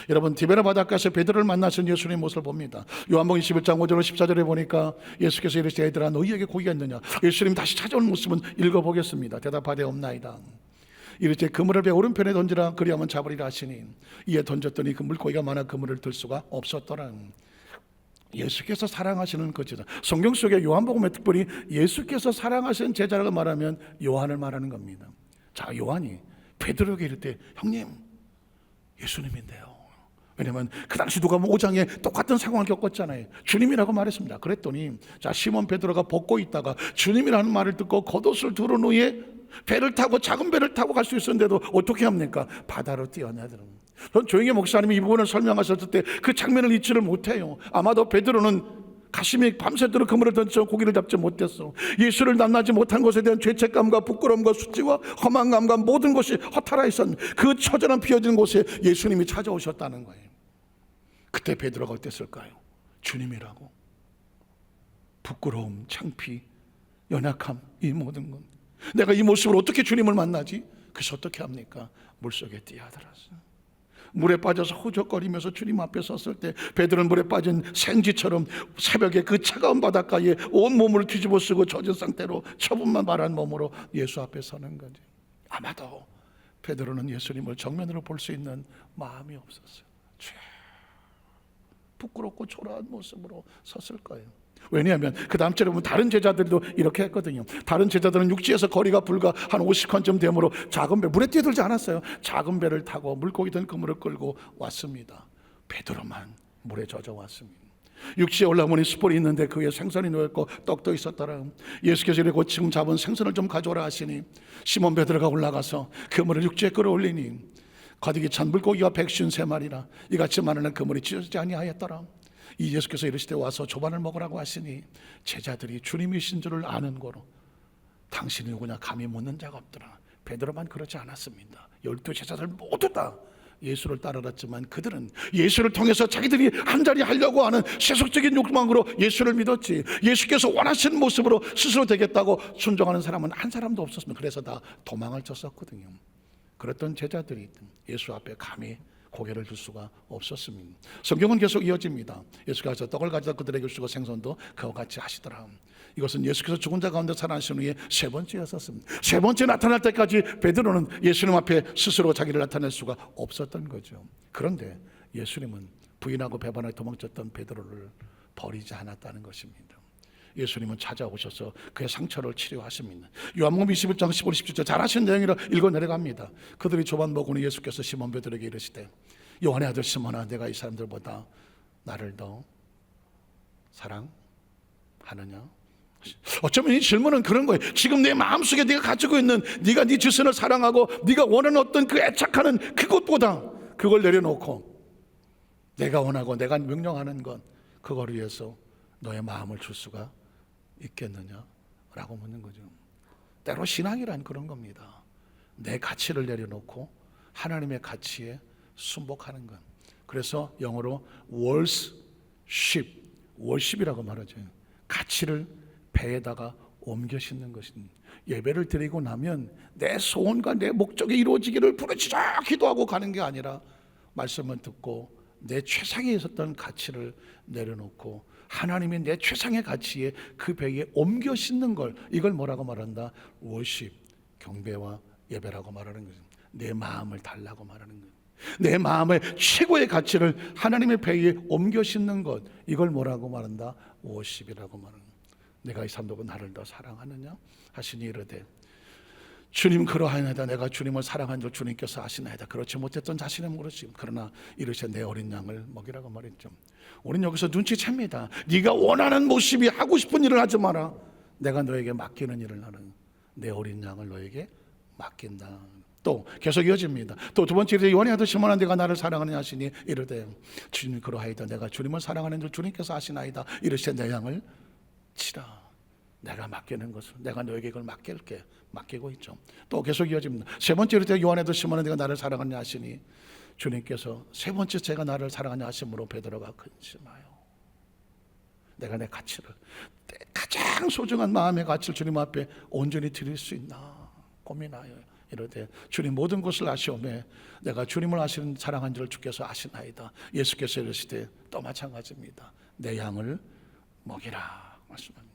여러분 디베라 바닷가에서 베드로를 만나신 예수님의 모습을 봅니다. 요한복음 21장 5절 14절에 보니까 예수께서 이르시되 얘들아 너희에게 고기가 있느냐. 예수님 다시 찾아오는 모습은 읽어보겠습니다. 대답하되 없나이다. 이르시되 그물을 배 오른편에 던지라 그리하면 잡으리라 하시니 이에 던졌더니 그 물고기가 많아 그물을 들 수가 없었더라. 예수께서 사랑하시는 그 제자. 성경 속에 요한복음에 특별히 예수께서 사랑하시는 제자라고 말하면 요한을 말하는 겁니다. 자 요한이 베드로에게 이를 때 형님 예수님인데요. 왜냐면 그 당시 누가복음 5장에 똑같은 상황을 겪었잖아요. 주님이라고 말했습니다. 그랬더니 자 시몬 베드로가 벗고 있다가 주님이라는 말을 듣고 겉옷을 두른 후에 배를 타고 작은 배를 타고 갈 수 있었는데도 어떻게 합니까? 바다로 뛰어내더라. 전 조영애 목사님이 이 부분을 설명하셨을 때 그 장면을 잊지를 못해요. 아마도 베드로는 가슴이 밤새도록 그물을 던져 고기를 잡지 못했어. 예수를 만나지 못한 것에 대한 죄책감과 부끄러움과 수치와 허망감과 모든 것이 허탈하 있었는 그 처절한 비어진 곳에 예수님이 찾아오셨다는 거예요. 그때 베드로가 어땠을까요? 주님이라고 부끄러움, 창피, 연약함 이 모든 것 내가 이 모습으로 어떻게 주님을 만나지? 그래서 어떻게 합니까? 물속에 뛰어들었어. 물에 빠져서 허적거리면서 주님 앞에 섰을 때 베드로는 물에 빠진 생쥐처럼 새벽에 그 차가운 바닷가에 온 몸을 뒤집어 쓰고 젖은 상태로 처분만 말한 몸으로 예수 앞에 서는 거지. 아마도 베드로는 예수님을 정면으로 볼 수 있는 마음이 없었어요. 부끄럽고 초라한 모습으로 섰을 거예요. 왜냐하면 그 다음 절에 보면 다른 제자들도 이렇게 했거든요. 다른 제자들은 육지에서 거리가 불과 한 50칸쯤 되므로 작은 배, 물에 뛰어들지 않았어요. 작은 배를 타고 물고기 든 그물을 끌고 왔습니다. 베드로만 물에 젖어 왔습니다. 육지에 올라오니 숯불이 있는데 그 위에 생선이 놓였고 떡도 있었더라. 예수께서 이르고 지금 잡은 생선을 좀 가져오라 하시니 시몬 베드로가 올라가서 그물을 육지에 끌어올리니 가득히 찬 물고기가 153마리라 이같이 많은 그물이 찢어지지 아니하였더라. 이 예수께서 이르시되 와서 조반을 먹으라고 하시니 제자들이 주님이신 줄을 아는 거로 당신이 누구냐 감히 묻는 자가 없더라. 베드로만 그렇지 않았습니다. 12 제자들 모두 다 예수를 따라갔지만 그들은 예수를 통해서 자기들이 한 자리 하려고 하는 세속적인 욕망으로 예수를 믿었지, 예수께서 원하시는 모습으로 스스로 되겠다고 순종하는 사람은 한 사람도 없었습니다. 그래서 다 도망을 쳤었거든요. 그랬던 제자들이 예수 앞에 감히 고개를 들 수가 없었습니다. 성경은 계속 이어집니다. 예수가 가서 떡을 가져다 그들에게 주시고 생선도 그와 같이 하시더라. 이것은 예수께서 죽은 자 가운데 살아나신 후에 세 번째였었습니다. 세 번째 나타날 때까지 베드로는 예수님 앞에 스스로 자기를 나타낼 수가 없었던 거죠. 그런데 예수님은 부인하고 배반하여 도망쳤던 베드로를 버리지 않았다는 것입니다. 예수님은 찾아오셔서 그의 상처를 치료하십니다. 요한복음 21장 15, 17절 잘하신 내용이라 읽어 내려갑니다. 그들이 조반 먹으니 예수께서 시몬 베드로에게 이르시되 요한의 아들 시몬아 내가 이 사람들보다 나를 더 사랑하느냐? 어쩌면 이 질문은 그런 거예요. 지금 내 마음속에 네가 가지고 있는 네가 네 자신을 사랑하고 네가 원하는 어떤 그 애착하는 그것보다 그걸 내려놓고 내가 원하고 내가 명령하는 것 그걸 위해서 너의 마음을 줄 수가 있겠느냐라고 묻는 거죠. 때로 신앙이란 그런 겁니다. 내 가치를 내려놓고 하나님의 가치에 순복하는 것. 그래서 영어로 worship이라고 말하죠. 가치를 배에다가 옮겨 싣는 것입니다. 예배를 드리고 나면 내 소원과 내 목적이 이루어지기를 부르짖어 기도하고 가는 게 아니라 말씀을 듣고 내 최상에 있었던 가치를 내려놓고 하나님이 내 최상의 가치에 그 배에 옮겨 싣는 걸, 이걸 뭐라고 말한다? 워십, 경배와 예배라고 말하는 거죠. 내 마음을 달라고 말하는 거예요. 내 마음의 최고의 가치를 하나님의 배에 옮겨 싣는 것, 이걸 뭐라고 말한다? 워십이라고 말하는 거예요. 내가 이 사람들보다 나를 더 사랑하느냐 하시니 이르되 주님 그러하나이다. 내가 주님을 사랑한 줄 주님께서 아시나이다. 그렇지 못했던 자신의 모르지. 그러나 이르시되 내 어린 양을 먹이라고 말했죠. 우리는 여기서 눈치챕니다. 네가 원하는 모습이 하고 싶은 일을 하지 마라. 내가 너에게 맡기는 일을 하는 내 어린 양을 너에게 맡긴다. 또 계속 이어집니다. 또 두 번째 이르되 요한의 아들 시몬아 내가 나를 사랑하느냐 하시니 이르되 주님 그러하이다. 내가 주님을 사랑하는 줄 주님께서 아시나이다. 이르시되 내 양을 치라. 내가 맡기는 것을 내가 너에게 이걸 맡길게. 맡기고 있죠. 또 계속 이어집니다. 세 번째 이르되 요한의 아들 시몬아 내가 나를 사랑하느냐 하시니 주님께서 세 번째 제가 나를 사랑하냐 하심으로 베드로가 근심하여 내가 내 가치를 내 가장 소중한 마음의 가치를 주님 앞에 온전히 드릴 수 있나 고민하여 이르되 주님 모든 것을 아시오매 내가 주님을 아시는 사랑한 줄 주께서 아시나이다. 예수께서 이르시되 또 마찬가지입니다. 내 양을 먹이라 말씀합니다.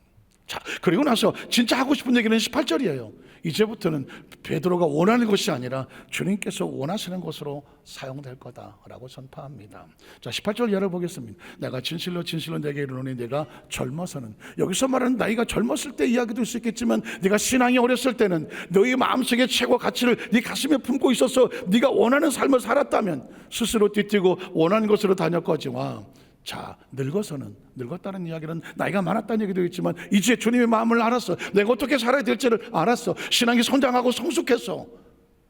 자, 그리고 나서 진짜 하고 싶은 얘기는 18절이에요. 이제부터는 베드로가 원하는 것이 아니라 주님께서 원하시는 것으로 사용될 거다라고 선포합니다. 자, 18절 열어보겠습니다. 내가 진실로 진실로 내게 이르노니 내가 젊어서는, 여기서 말하는 나이가 젊었을 때 이야기도 수 있겠지만 네가 신앙이 어렸을 때는 너희 마음속에 최고 가치를 네 가슴에 품고 있어서 네가 원하는 삶을 살았다면 스스로 뒤뛰고 원하는 것으로 다녔거지와 자, 늙었다는 이야기는 나이가 많았다는 얘기도 있지만 이제 주님의 마음을 알았어. 내가 어떻게 살아야 될지를 알았어. 신앙이 성장하고 성숙했어.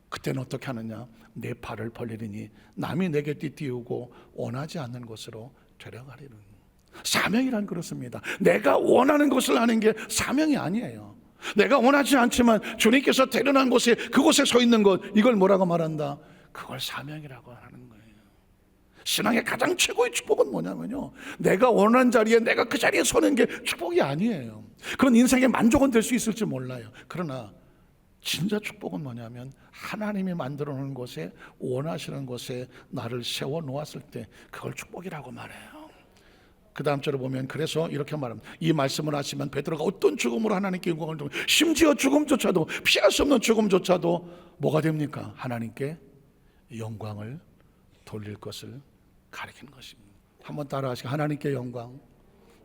그때는 어떻게 하느냐? 내 발을 벌리리니 남이 내게 띠띠우고 원하지 않는 것으로 되려가리는. 사명이란 그렇습니다. 내가 원하는 것을 하는 게 사명이 아니에요. 내가 원하지 않지만 주님께서 데려난 곳에 그곳에 서 있는 것, 이걸 뭐라고 말한다? 그걸 사명이라고 하는 거예요. 신앙의 가장 최고의 축복은 뭐냐면요, 내가 원하는 자리에 내가 그 자리에 서는 게 축복이 아니에요. 그런 인생의 만족은 될 수 있을지 몰라요. 그러나 진짜 축복은 뭐냐면 하나님이 만들어 놓은 곳에, 원하시는 곳에 나를 세워 놓았을 때 그걸 축복이라고 말해요. 그 다음 절을 보면 그래서 이렇게 말합니다. 이 말씀을 하시면 베드로가 어떤 죽음으로 하나님께 영광을 돌리고, 심지어 죽음조차도, 피할 수 없는 죽음조차도 뭐가 됩니까? 하나님께 영광을 돌릴 것을 가리키는 것입니다. 한번 따라 하시고, 하나님께 영광,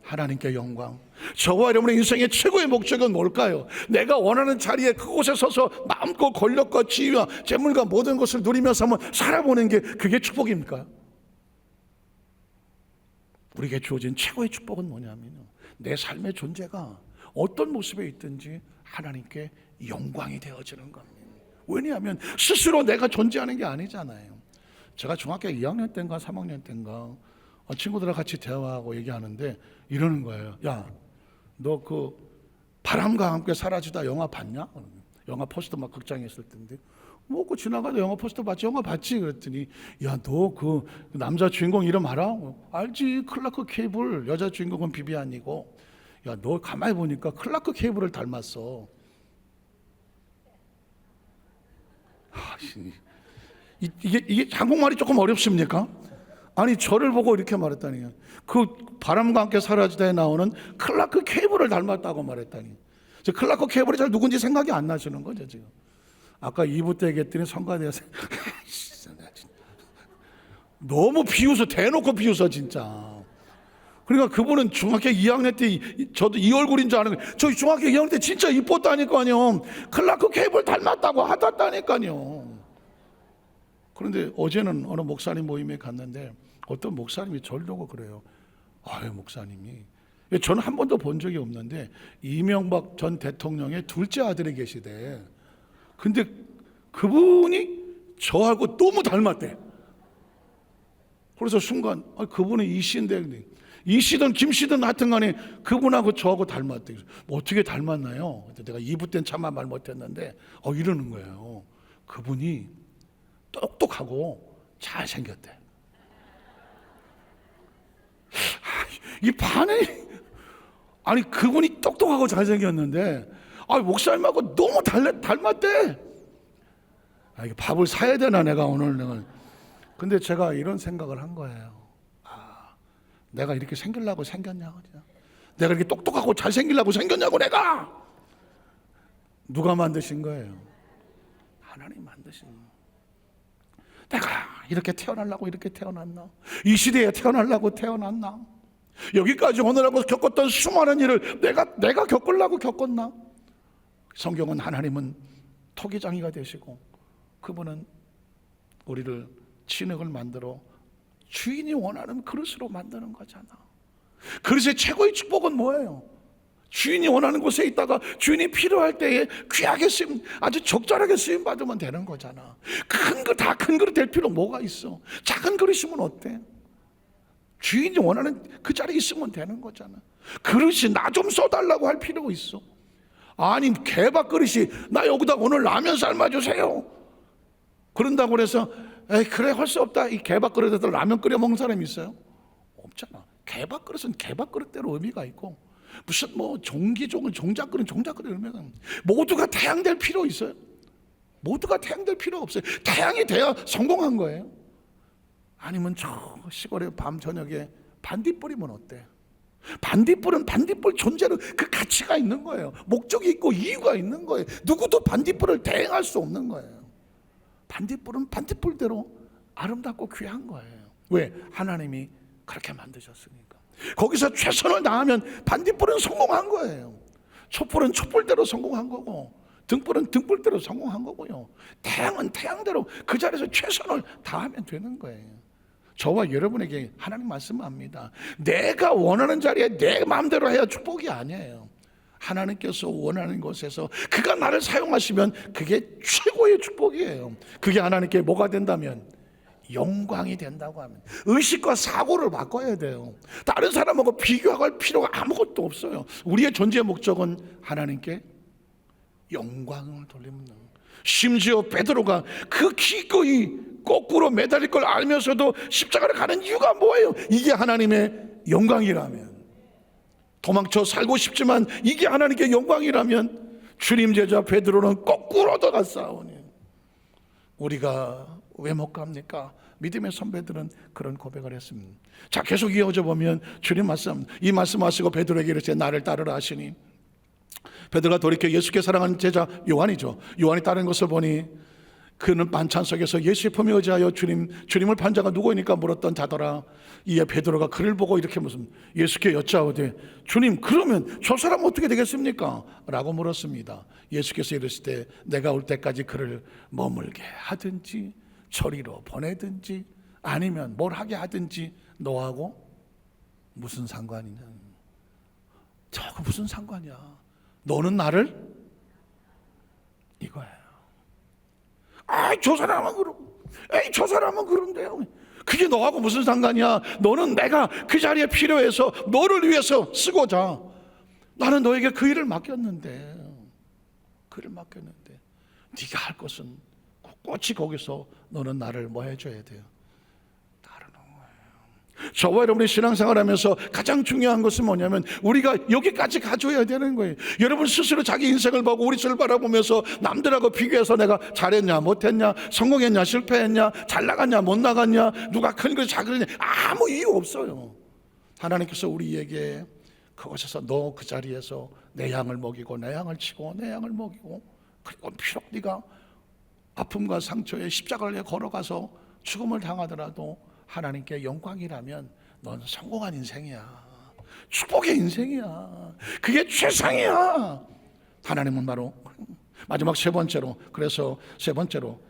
하나님께 영광. 저와 여러분의 인생의 최고의 목적은 뭘까요? 내가 원하는 자리에 그곳에 서서 마음껏 권력과 지위와 재물과 모든 것을 누리면서 한번 살아보는 게, 그게 축복입니까? 우리에게 주어진 최고의 축복은 뭐냐면요, 내 삶의 존재가 어떤 모습에 있든지 하나님께 영광이 되어지는 겁니다. 왜냐하면 스스로 내가 존재하는 게 아니잖아요. 제가 중학교 2학년 때인가 3학년 때인가 친구들과 같이 대화하고 얘기하는데 이러는 거예요. 야, 너 그 바람과 함께 사라지다 영화 봤냐? 영화 포스터 막 극장에 있을 텐데, 뭐 그 지나가다 영화 포스터 봤지? 영화 봤지? 그랬더니, 야, 너 그 남자 주인공 이름 알아? 알지? 클라크 케이블. 여자 주인공은 비비안이고. 야, 너 가만히 보니까 클라크 케이블을 닮았어. 이게 한국말이 조금 어렵습니까? 아니, 저를 보고 이렇게 말했다니, 그 바람과 함께 사라지다에 나오는 클라크 케이블을 닮았다고 말했다니. 클라크 케이블이 잘 누군지 생각이 안 나시는 거죠 지금. 아까 2부 때 얘기했더니 성가대에서 너무 비웃어, 대놓고 비웃어 진짜. 그러니까 그분은 중학교 2학년 때 저도 이 얼굴인 줄 아는 거예요. 저 중학교 2학년 때 진짜 이뻤다니까요. 클라크 케이블 닮았다고 하다니까요. 그런데 어제는 어느 목사님 모임에 갔는데 어떤 목사님이 저를 보고 그래요. 아유, 목사님이, 저는 한 번도 본 적이 없는데 이명박 전 대통령의 둘째 아들이 계시대. 근데 그분이 저하고 너무 닮았대. 그래서 순간, 그분은 이씨인데, 이씨든 김씨든 하여튼 간에 그분하고 저하고 닮았대. 뭐 어떻게 닮았나요? 내가 2부 때는 차마 말 못했는데 이러는 거예요. 그분이 똑똑하고 잘생겼대. 이 반응이, 아니 그분이 똑똑하고 잘생겼는데 목사님하고 너무 닮았대. 이게 밥을 사야 되나 내가 오늘. 근데 제가 이런 생각을 한 거예요. 내가 이렇게 생기려고 생겼냐고, 내가 이렇게 똑똑하고 잘생기려고 생겼냐고. 내가 누가 만드신 거예요? 하나님 만드신 거예요. 내가 이렇게 태어나려고 이렇게 태어났나? 이 시대에 태어나려고 태어났나? 여기까지 오느라고 겪었던 수많은 일을 내가 겪으려고 겪었나? 성경은 하나님은 토기장이가 되시고 그분은 우리를 진흙을 만들어 주인이 원하는 그릇으로 만드는 거잖아. 그릇의 최고의 축복은 뭐예요? 주인이 원하는 곳에 있다가 주인이 필요할 때에 귀하게 쓰임, 아주 적절하게 쓰임 받으면 되는 거잖아. 다 큰 그릇 될 필요 뭐가 있어? 작은 그릇이면 어때? 주인이 원하는 그 자리에 있으면 되는 거잖아. 그릇이 나 좀 써달라고 할 필요가 있어? 아니, 개밥 그릇이 나 여기다 오늘 라면 삶아주세요 그런다고 그래서 그래 할 수 없다, 이 개밥 그릇에다 라면 끓여 먹는 사람이 있어요? 없잖아. 개밥 그릇은 개밥 그릇대로 의미가 있고, 무슨 뭐 종잣 그릇 의미가, 모두가 태양 될 필요 있어요? 모두가 태양 될 필요 없어요. 태양이 돼야 성공한 거예요. 아니면 저 시골에 밤 저녁에 반딧 뿌리면 어때? 반딧불은 반딧불 존재로 그 가치가 있는 거예요. 목적이 있고 이유가 있는 거예요. 누구도 반딧불을 대행할 수 없는 거예요. 반딧불은 반딧불대로 아름답고 귀한 거예요. 왜? 하나님이 그렇게 만드셨으니까. 거기서 최선을 다하면 반딧불은 성공한 거예요. 촛불은 촛불대로 성공한 거고, 등불은 등불대로 성공한 거고요. 태양은 태양대로 그 자리에서 최선을 다하면 되는 거예요. 저와 여러분에게 하나님 말씀합니다. 내가 원하는 자리에 내 마음대로 해야 축복이 아니에요. 하나님께서 원하는 곳에서 그가 나를 사용하시면 그게 최고의 축복이에요. 그게 하나님께 뭐가 된다면? 영광이 된다고 하면 의식과 사고를 바꿔야 돼요. 다른 사람하고 비교할 필요가 아무것도 없어요. 우리의 존재의 목적은 하나님께 영광을 돌리는 거예요. 심지어 베드로가 그 기꺼이 거꾸로 매달릴 걸 알면서도 십자가를 가는 이유가 뭐예요? 이게 하나님의 영광이라면, 도망쳐 살고 싶지만 이게 하나님께 영광이라면 주님 제자 베드로는 거꾸로 들어갔사오니 우리가 왜 못 갑니까? 믿음의 선배들은 그런 고백을 했습니다. 자, 계속 이어져 보면 주님 말씀, 이 말씀하시고 베드로에게 이르시되 나를 따르라 하시니 베드로가 돌이켜 예수께 사랑하는 제자 요한이죠. 요한이 따른 것을 보니 그는 반찬 속에서 예수의 품에 의지하여 주님을 판 자가 누구이니까 물었던 자더라. 이에 베드로가 그를 보고 이렇게 무슨 예수께 여짜오되 주님 그러면 저 사람 어떻게 되겠습니까? 라고 물었습니다. 예수께서 이르시되 내가 올 때까지 그를 머물게 하든지 저리로 보내든지 아니면 뭘 하게 하든지 너하고 무슨 상관이냐. 저거 무슨 상관이야. 너는 나를 이거예요. 아이 저 사람은 그러고 에이 저 사람은 그런데요. 그게 너하고 무슨 상관이야. 너는 내가 그 자리에 필요해서 너를 위해서 쓰고자 나는 너에게 그 일을 맡겼는데 네가 할 것은 꼿꼿이 거기서 너는 나를 뭐 해줘야 돼요? 따르는 거예요. 저와 여러분이 신앙생활하면서 가장 중요한 것은 뭐냐면 우리가 여기까지 가져야 되는 거예요. 여러분 스스로 자기 인생을 보고 우리 스스로 바라보면서 남들하고 비교해서 내가 잘했냐 못했냐 성공했냐 실패했냐 잘 나갔냐 못 나갔냐 누가 큰 거 작은 거 아무 이유 없어요. 하나님께서 우리에게 그곳에서 너 그 자리에서 내 양을 먹이고 내 양을 치고 내 양을 먹이고 그리고 비록 네가 아픔과 상처에 십자가를 걸어가서 죽음을 당하더라도 하나님께 영광이라면 넌 성공한 인생이야. 축복의 인생이야. 그게 최상이야. 하나님은 바로 마지막 세 번째로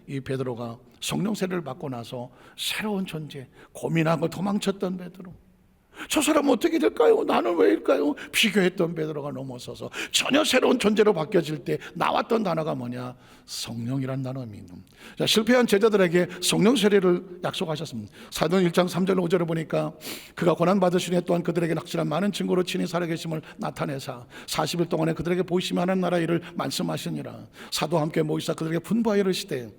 이 베드로가 성령 세례를 받고 나서 새로운 존재, 고민하고 도망쳤던 베드로, 저 사람은 어떻게 될까요? 나는 왜일까요? 비교했던 베드로가 넘어서서 전혀 새로운 존재로 바뀌어질 때 나왔던 단어가 뭐냐? 성령이란 단어입니다. 자, 실패한 제자들에게 성령 세례를 약속하셨습니다. 사도행 1장 3절 5절을 보니까 그가 고난받으시니 또한 그들에게 확실한 많은 증거로 친히 살아계심을 나타내사 40일 동안에 그들에게 보이시며 하나님 나라 일을 말씀하시니라. 사도와 함께 모이사 그들에게 분부하여 이르시되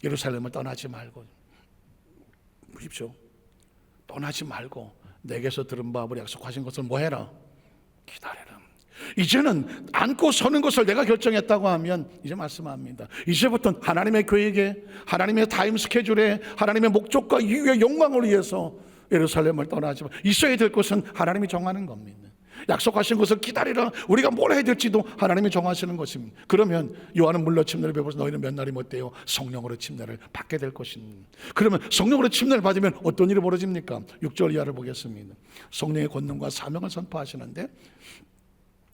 예루살렘을 떠나지 말고 보십시오. 떠나지 말고 내게서 들은 바를 약속하신 것을 뭐 해라? 기다려라. 이제는 앉고 서는 것을 내가 결정했다고 하면 이제 말씀합니다. 이제부터는 하나님의 계획에 하나님의 타임 스케줄에 하나님의 목적과 이유의 영광을 위해서 예루살렘을 떠나지 마. 있어야 될 것은 하나님이 정하는 겁니다. 약속하신 것을 기다리라. 우리가 뭘 해야 될지도 하나님이 정하시는 것입니다. 그러면 요한은 물로 침례를 배워서 너희는 몇 날이 못돼요? 성령으로 침례를 받게 될 것입니다. 그러면 성령으로 침례를 받으면 어떤 일이 벌어집니까? 6절 이하를 보겠습니다. 성령의 권능과 사명을 선포하시는데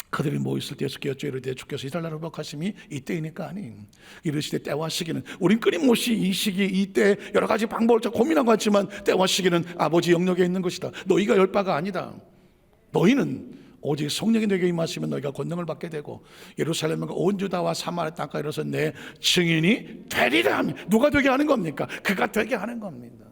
그들이 모였을 때 예수께 여쭈어 이르되 주께서 이달날 회복하심이 이때이니까 아니 이르시되 때와 시기는 우린 끊임없이 이 시기 이때 여러 가지 방법을 고민하고 왔지만 때와 시기는 아버지 영역에 있는 것이다. 너희가 열 바가 아니다. 너희는 오직 성령이 너에게 임하시면 너희가 권능을 받게 되고 예루살렘과 온 유다와 사마리아 땅까지 이르러서 내 증인이 되리라. 누가 되게 하는 겁니까? 그가 되게 하는 겁니다.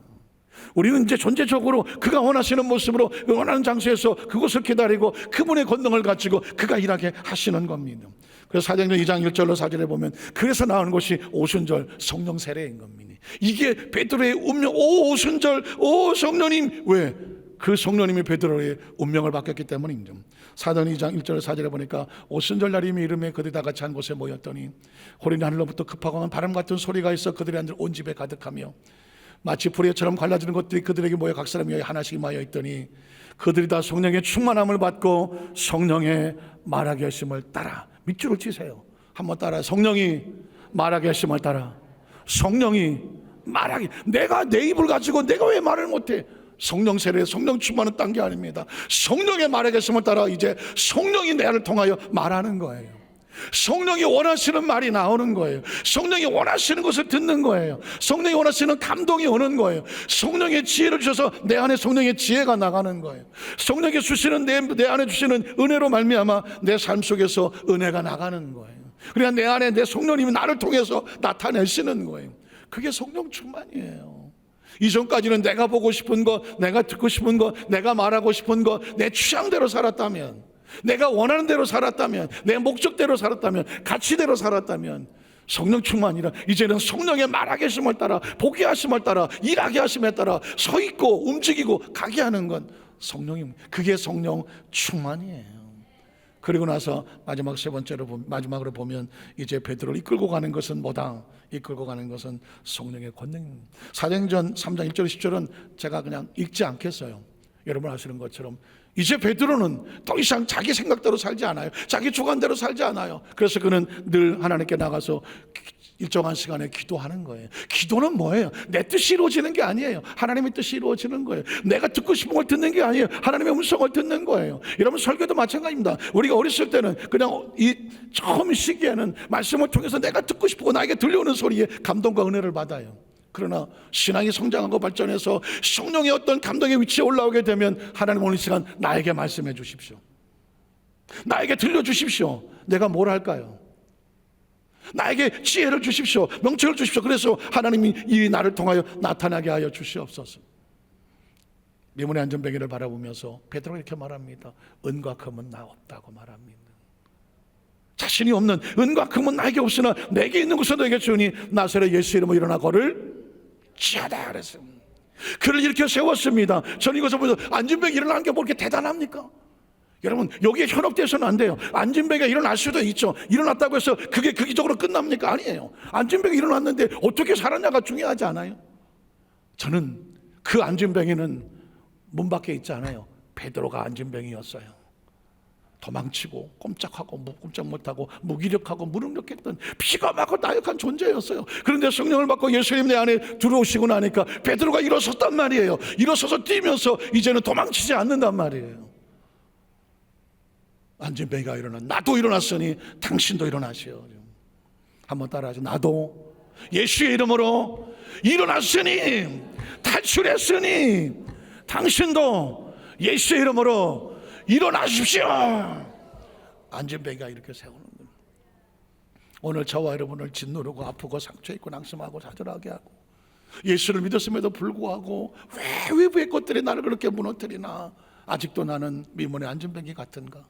우리는 이제 존재적으로 그가 원하시는 모습으로 원하는 장소에서 그곳을 기다리고 그분의 권능을 가지고 그가 일하게 하시는 겁니다. 그래서 사도행전 2장 1절로 4절에 보면 그래서 나오는 것이 오순절 성령 세례인 겁니다. 이게 베드로의 운명. 오 오순절 오 성령님. 왜? 그 성령님이 베드로의 운명을 바뀌었기 때문입니다. 사도행전 2장 1절 4절에 보니까 오순절 날임이 이름에 그들이 다 같이 한 곳에 모였더니 호련히 하늘로부터 급하고 한 바람 같은 소리가 있어 그들의 안들 온 집에 가득하며 마치 불의처럼 갈라지는 것들이 그들에게 모여 각 사람이 하나씩 임하여 있더니 그들이 다 성령의 충만함을 받고 성령의 말하게 하심을 따라. 밑줄을 치세요. 한번 따라. 성령이 말하게 하심을 따라. 성령이 말하게. 내가 내 입을 가지고 내가 왜 말을 못해? 성령 세례, 성령 충만은 딴 게 아닙니다. 성령의 말하게 하심을 따라 이제 성령이 나를 통하여 말하는 거예요. 성령이 원하시는 말이 나오는 거예요. 성령이 원하시는 것을 듣는 거예요. 성령이 원하시는 감동이 오는 거예요. 성령의 지혜를 주셔서 내 안에 성령의 지혜가 나가는 거예요. 성령이 주시는 내 안에 주시는 은혜로 말미암아 내 삶 속에서 은혜가 나가는 거예요. 그러니까 내 안에 내 성령님이 나를 통해서 나타내시는 거예요. 그게 성령 충만이에요. 이전까지는 내가 보고 싶은 거, 내가 듣고 싶은 거, 내가 말하고 싶은 거, 내 취향대로 살았다면, 내가 원하는 대로 살았다면, 내 목적대로 살았다면, 가치대로 살았다면 성령 충만이라 이제는 성령의 말하게 하심을 따라, 보게 하심을 따라, 일하게 하심에 따라 서 있고 움직이고 가게 하는 건 성령입니다. 그게 성령 충만이에요. 그리고 나서 마지막 세 번째로 마지막으로 보면 이제 베드로를 이끌고 가는 것은 뭐다? 이끌고 가는 것은 성령의 권능. 사도행전 3장 1절 10절은 제가 그냥 읽지 않겠어요. 여러분 아시는 것처럼 이제 베드로는 더 이상 자기 생각대로 살지 않아요. 자기 주관대로 살지 않아요. 그래서 그는 늘 하나님께 나가서 일정한 시간에 기도하는 거예요. 기도는 뭐예요? 내 뜻이 이루어지는 게 아니에요. 하나님의 뜻이 이루어지는 거예요. 내가 듣고 싶은 걸 듣는 게 아니에요. 하나님의 음성을 듣는 거예요. 여러분 설교도 마찬가지입니다. 우리가 어렸을 때는 그냥 이 처음 시기에는 말씀을 통해서 내가 듣고 싶고 나에게 들려오는 소리에 감동과 은혜를 받아요. 그러나 신앙이 성장하고 발전해서 성령의 어떤 감동의 위치에 올라오게 되면 하나님 오늘 시간 나에게 말씀해 주십시오. 나에게 들려주십시오. 내가 뭘 할까요? 나에게 지혜를 주십시오. 명철을 주십시오. 그래서 하나님이 이 나를 통하여 나타나게 하여 주시옵소서. 미문의 안전뱅이를 바라보면서 베드로가 이렇게 말합니다. 은과 금은 나 없다고 말합니다. 자신이 없는 은과 금은 나에게 없으나 내게 있는 것은 너에게 주니 나사렛 예수 이름으로 일어나 걸을 지어다 그랬습니다. 그를 이렇게 세웠습니다. 저는 이것을 보면서 안전뱅이 일어나는 게 뭐 이렇게 대단합니까? 여러분 여기에 현혹돼서는 안 돼요. 안진뱅이가 일어날 수도 있죠. 일어났다고 해서 그게 기적으로 끝납니까? 아니에요. 안진뱅이 일어났는데 어떻게 살았냐가 중요하지 않아요. 저는 그 안진뱅이는 문 밖에 있지 않아요. 베드로가 안진뱅이였어요. 도망치고 꼼짝하고 꼼짝 못하고 무기력하고 무능력했던 피가 막고 나약한 존재였어요. 그런데 성령을 받고 예수님 내 안에 들어오시고 나니까 베드로가 일어섰단 말이에요. 일어서서 뛰면서 이제는 도망치지 않는단 말이에요. 안진뱅이가 나도 일어났으니 당신도 일어나시오. 한번 따라하죠. 나도 예수의 이름으로 일어났으니 탈출했으니 당신도 예수의 이름으로 일어나십시오. 안진뱅이가 이렇게 세우는 거예요. 오늘 저와 여러분을 짓누르고 아프고 상처있고 낙심하고 좌절하게 하고 예수를 믿었음에도 불구하고 왜 외부의 것들이 나를 그렇게 무너뜨리나 아직도 나는 미문의 안진뱅이 같은가.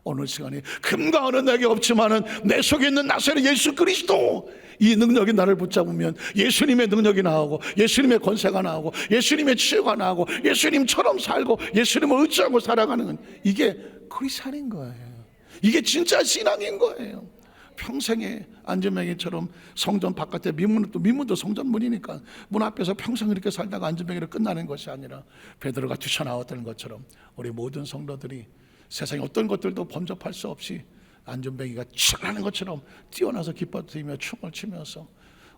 오늘 시간에 금과 은은 내게 없지만은 내 속에 있는 나사렛 예수 그리스도 이 능력이 나를 붙잡으면 예수님의 능력이 나오고 예수님의 권세가 나오고 예수님의 치유가 나오고 예수님처럼 살고 예수님을 의지하고 살아가는 이게 크리스찬인 거예요. 이게 진짜 신앙인 거예요. 평생에 안진뱅이처럼 성전 바깥에 민문도 성전문이니까 문 앞에서 평생 이렇게 살다가 안진뱅이로 끝나는 것이 아니라 베드로가 뛰쳐나왔던 것처럼 우리 모든 성도들이 세상에 어떤 것들도 범접할 수 없이 안전뱅이가 치어나는 것처럼 뛰어나서 기뻐뜨리며 춤을 추면서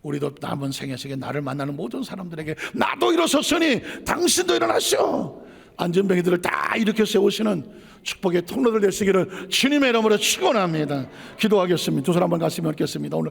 우리도 남은 생애 속에 나를 만나는 모든 사람들에게 나도 일어섰으니 당신도 일어나시오. 안전뱅이들을 다 이렇게 세우시는 축복의 통로들 되시기를 주님의 이름으로 축원합니다. 기도하겠습니다. 두 손 한번 가슴에 얹겠습니다. 오늘